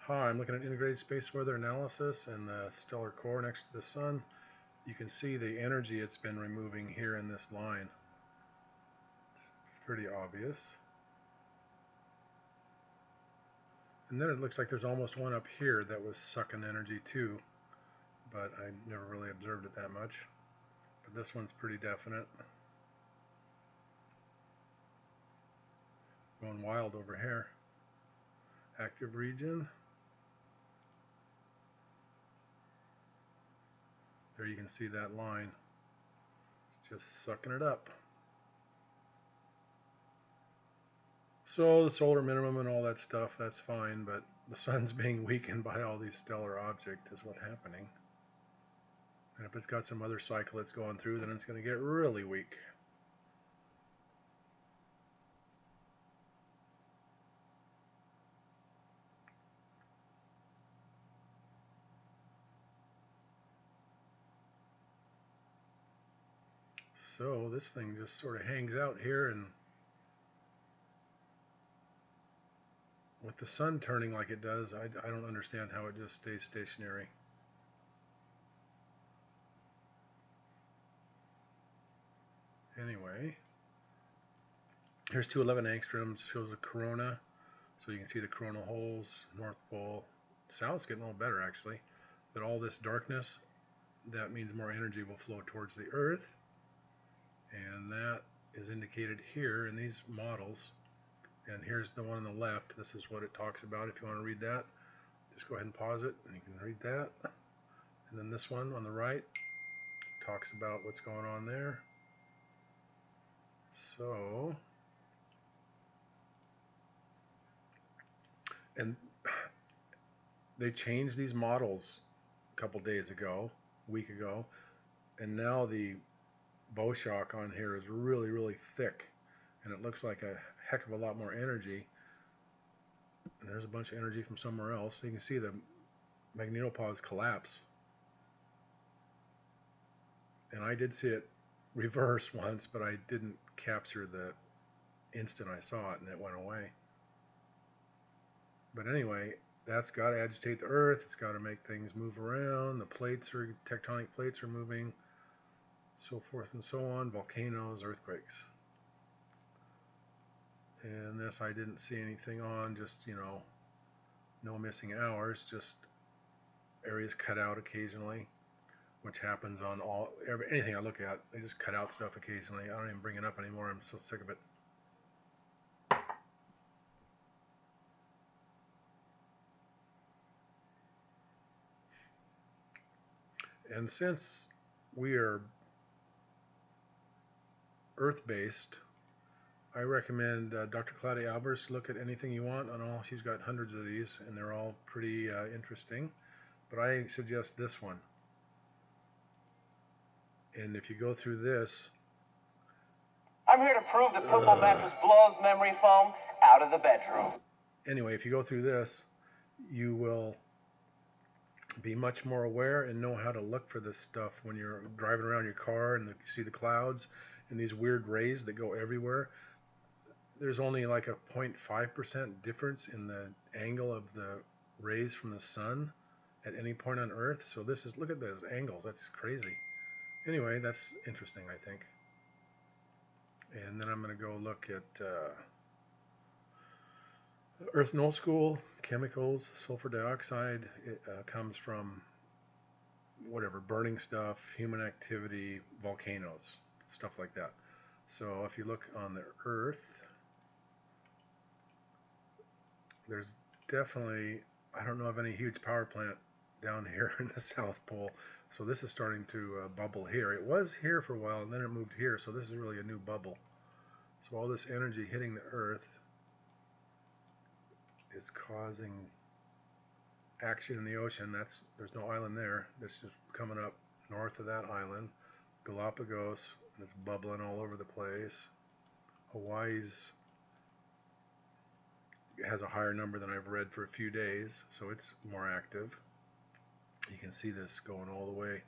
Hi, I'm looking at integrated space weather analysis and the stellar core next to the sun. You can see the energy it's been removing here in this line. It's pretty obvious. And then it looks like there's almost one up here that was sucking energy too, but I never really observed it that much. But this one's pretty definite. Going wild over here. Active region. There you can see that line. It's just sucking it up. So the solar minimum and all that stuff, that's fine, but the sun's being weakened by all these stellar objects is what's happening. And if it's got some other cycle it's going through, then it's going to get really weak. So this thing just sort of hangs out here, and with the sun turning like it does, I don't understand how it just stays stationary. Anyway, here's 211 angstroms, shows a corona, so you can see the coronal holes, North Pole. South's getting a little better actually, but all this darkness, that means more energy will flow towards the Earth, and that is indicated here in these models. And here's the one on the left. This is what it talks about. If you want to read that, just go ahead and pause it and you can read that. And then this one on the right talks about what's going on there. So, and they changed these models a couple days ago, a week ago, and now the bow shock on here is really, really thick, and it looks like a heck of a lot more energy. And there's a bunch of energy from somewhere else. So you can see the magnetopods collapse. And I did see it reverse once, but I didn't capture the instant I saw it, and it went away. But anyway, that's got to agitate the Earth. It's got to make things move around. The tectonic plates are moving, so forth and so on. Volcanoes, earthquakes. And this I didn't see anything on, just, no missing hours, just areas cut out occasionally, which happens on anything I look at. They just cut out stuff occasionally. I don't even bring it up anymore. I'm so sick of it. And since we are Earth-based, I recommend Dr. Claudia Albers look at anything you want on all. She's got hundreds of these, and they're all pretty interesting. But I suggest this one. And if you go through this, I'm here to prove that Purple Mattress blows memory foam out of the bedroom. Anyway, if you go through this, you will be much more aware and know how to look for this stuff when you're driving around your car and you see the clouds and these weird rays that go everywhere. There's only like a 0.5% difference in the angle of the rays from the sun at any point on Earth. So this is, look at those angles, that's crazy. Anyway, that's interesting, I think. And then I'm going to go look at Earth Null School, chemicals, sulfur dioxide. It comes from whatever, burning stuff, human activity, volcanoes, stuff like that. So if you look on the Earth, there's definitely, I don't know of any huge power plant down here in the South Pole. So this is starting to bubble here. It was here for a while and then it moved here. So this is really a new bubble. So all this energy hitting the Earth is causing action in the ocean. There's no island there. It's just coming up north of that island. Galapagos, and it's bubbling all over the place. Hawaii's has a higher number than I've read for a few days, so it's more active. You can see this going all the way,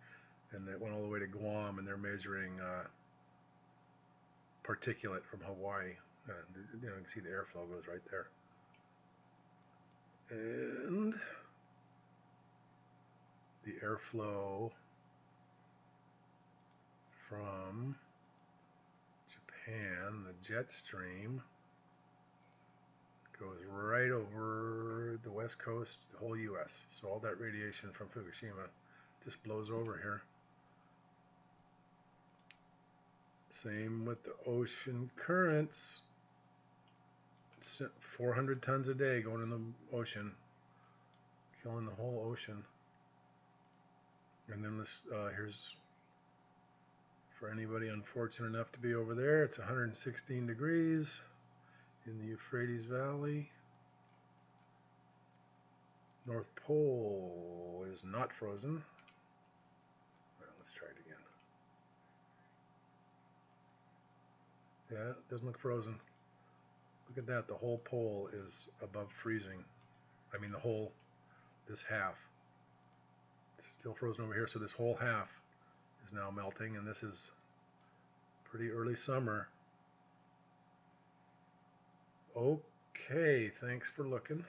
and it went all the way to Guam, and they're measuring particulate from Hawaii. You can see the airflow goes right there. And airflow from Japan, the jet stream, goes right over the west coast, the whole US. So all that radiation from Fukushima just blows over here. Same with the ocean currents. 400 tons a day going in the ocean, killing the whole ocean. And then this, here's, for anybody unfortunate enough to be over there, it's 116 degrees in the Euphrates Valley. North Pole is not frozen. Well, let's try it again. Yeah, it doesn't look frozen. Look at that, the whole pole is above freezing. I mean the whole, this half. It's still frozen over here, so this whole half is now melting, and this is pretty early summer. Okay, thanks for looking.